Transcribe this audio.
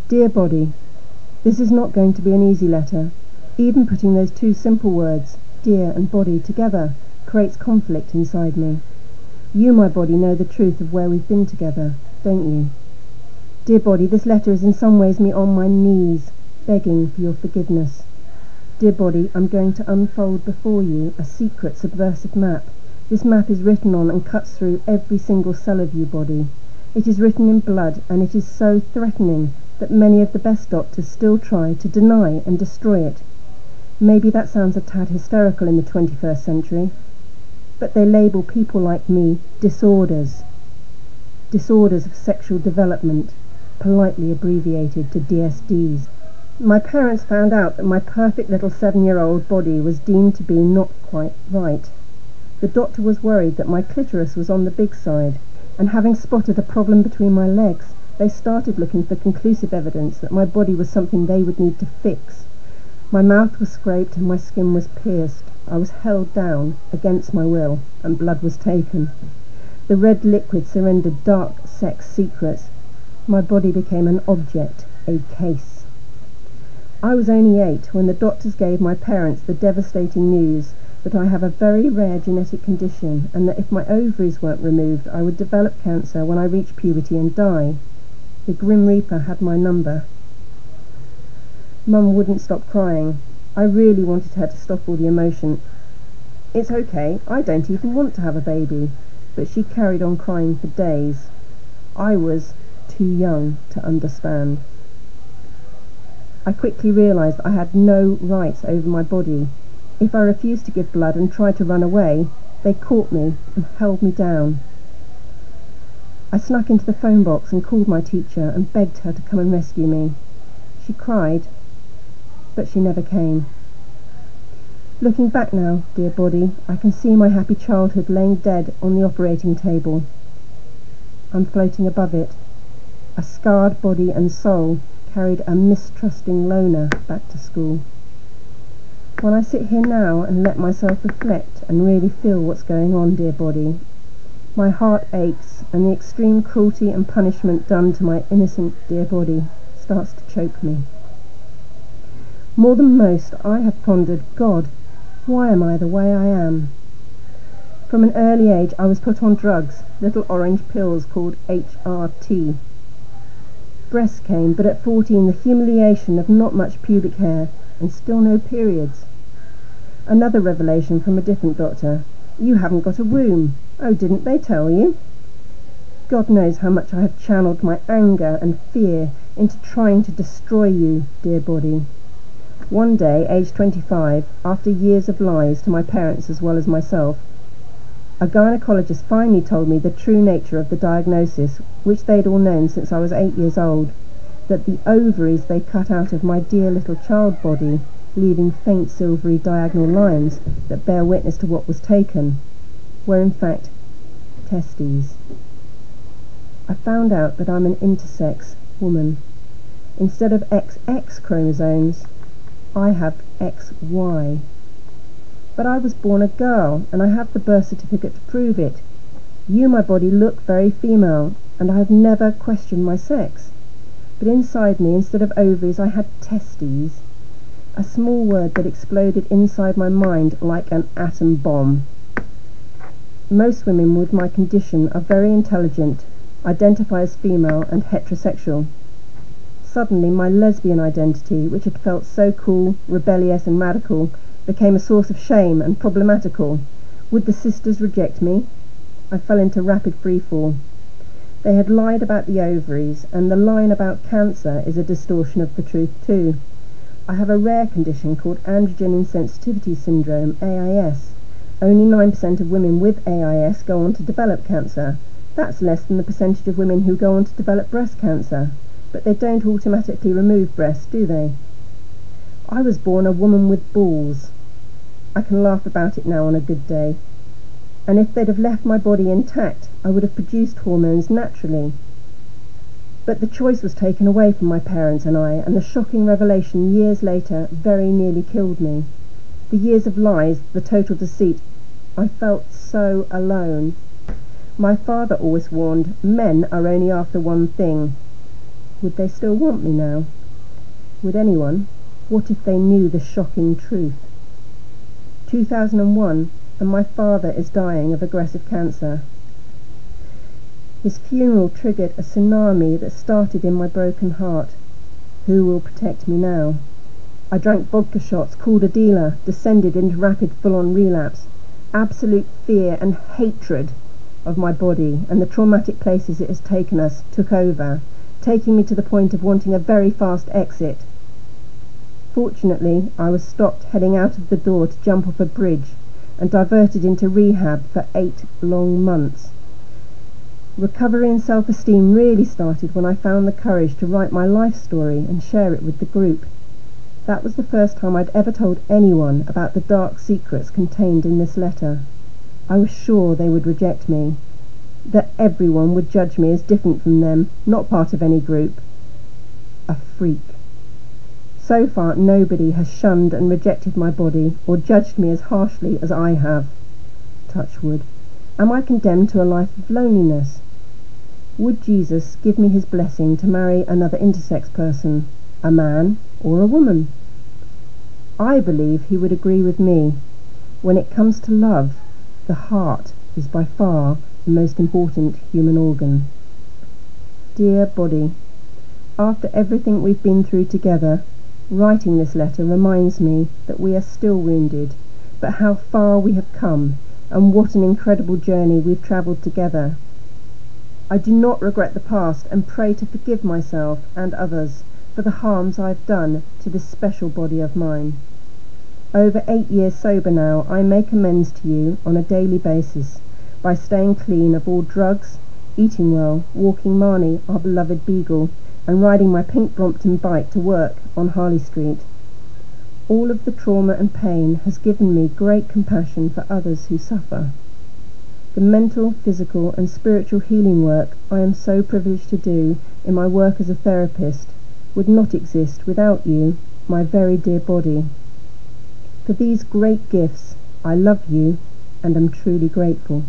Dear Body, this is not going to be an easy letter. Even putting those two simple words, dear and body, together creates conflict inside me. You, my body, know the truth of where we've been together, don't you? Dear Body, this letter is in some ways me on my knees, begging for your forgiveness. Dear Body, I'm going to unfold before you a secret subversive map. This map is written on and cuts through every single cell of you, Body. It is written in blood, and it is so threatening that many of the best doctors still try to deny and destroy it. Maybe that sounds a tad hysterical in the 21st century, but they label people like me disorders. Disorders of sexual development, politely abbreviated to DSDs. My parents found out that my perfect little 7-year-old body was deemed to be not quite right. The doctor was worried that my clitoris was on the big side, and having spotted a problem between my legs, they started looking for conclusive evidence that my body was something they would need to fix. My mouth was scraped and my skin was pierced. I was held down against my will, and blood was taken. The red liquid surrendered dark sex secrets. My body became an object, a case. I was only 8 when the doctors gave my parents the devastating news that I have a very rare genetic condition, and that if my ovaries weren't removed I would develop cancer when I reached puberty and die. The Grim Reaper had my number. Mum wouldn't stop crying. I really wanted her to stop all the emotion. It's okay, I don't even want to have a baby. But she carried on crying for days. I was too young to understand. I quickly realised I had no rights over my body. If I refused to give blood and tried to run away, they caught me and held me down. I snuck into the phone box and called my teacher and begged her to come and rescue me. She cried, but she never came. Looking back now, dear Body, I can see my happy childhood laying dead on the operating table. I'm floating above it. A scarred body and soul carried a mistrusting loner back to school. When I sit here now and let myself reflect and really feel what's going on, dear Body, my heart aches, and the extreme cruelty and punishment done to my innocent dear body starts to choke me. More than most, I have pondered, God, why am I the way I am? From an early age I was put on drugs, little orange pills called HRT. Breasts came, but at 14 the humiliation of not much pubic hair and still no periods. Another revelation from a different doctor. You haven't got a womb. Oh, didn't they tell you? God knows how much I have channeled my anger and fear into trying to destroy you, dear Body. One day, aged 25, after years of lies to my parents as well as myself, a gynecologist finally told me the true nature of the diagnosis, which they'd all known since I was 8 years old, that the ovaries they cut out of my dear little child body, leaving faint silvery diagonal lines that bear witness to what was taken, were in fact testes. I found out that I'm an intersex woman. Instead of XX chromosomes, I have XY. But I was born a girl, and I have the birth certificate to prove it. You, my body, look very female, and I have never questioned my sex. But inside me, instead of ovaries, I had testes, a small word that exploded inside my mind like an atom bomb. Most women with my condition are very intelligent, identify as female and heterosexual. Suddenly my lesbian identity, which had felt so cool, rebellious and radical, became a source of shame and problematical. Would the sisters reject me? I fell into rapid freefall. They had lied about the ovaries, and the line about cancer is a distortion of the truth too. I have a rare condition called androgen insensitivity syndrome, AIS. Only 9% of women with AIS go on to develop cancer. That's less than the percentage of women who go on to develop breast cancer. But they don't automatically remove breasts, do they? I was born a woman with balls. I can laugh about it now on a good day. And if they'd have left my body intact, I would have produced hormones naturally. But the choice was taken away from my parents and I, and the shocking revelation years later very nearly killed me. The years of lies, the total deceit, I felt so alone. My father always warned, men are only after one thing, Would they still want me now? Would anyone? What if they knew the shocking truth? 2001, and my father is dying of aggressive cancer. His funeral triggered a tsunami that started in my broken heart. Who will protect me now? I drank vodka shots, called a dealer, descended into rapid full-on relapse. Absolute fear and hatred of my body and the traumatic places it has taken us took over, taking me to the point of wanting a very fast exit. Fortunately, I was stopped heading out of the door to jump off a bridge and diverted into rehab for 8 long months. Recovery and self-esteem really started when I found the courage to write my life story and share it with the group. That was the first time I'd ever told anyone about the dark secrets contained in this letter. I was sure they would reject me, that everyone would judge me as different from them, not part of any group. A freak. So far, nobody has shunned and rejected my body or judged me as harshly as I have. Touch wood. Am I condemned to a life of loneliness? Would Jesus give me his blessing to marry another intersex person, a man or a woman? I believe he would agree with me. When it comes to love, the heart is by far the most important human organ. Dear body, after everything we've been through together, writing this letter reminds me that we are still wounded, but how far we have come and what an incredible journey we've travelled together. I do not regret the past and pray to forgive myself and others for the harms I've done to this special body of mine. Over 8 years sober now, I make amends to you on a daily basis by staying clean of all drugs, eating well, walking Marnie, our beloved beagle, and riding my pink Brompton bike to work on Harley Street. All of the trauma and pain has given me great compassion for others who suffer. The mental, physical and spiritual healing work I am so privileged to do in my work as a therapist would not exist without you, my very dear body. For these great gifts, I love you and am truly grateful.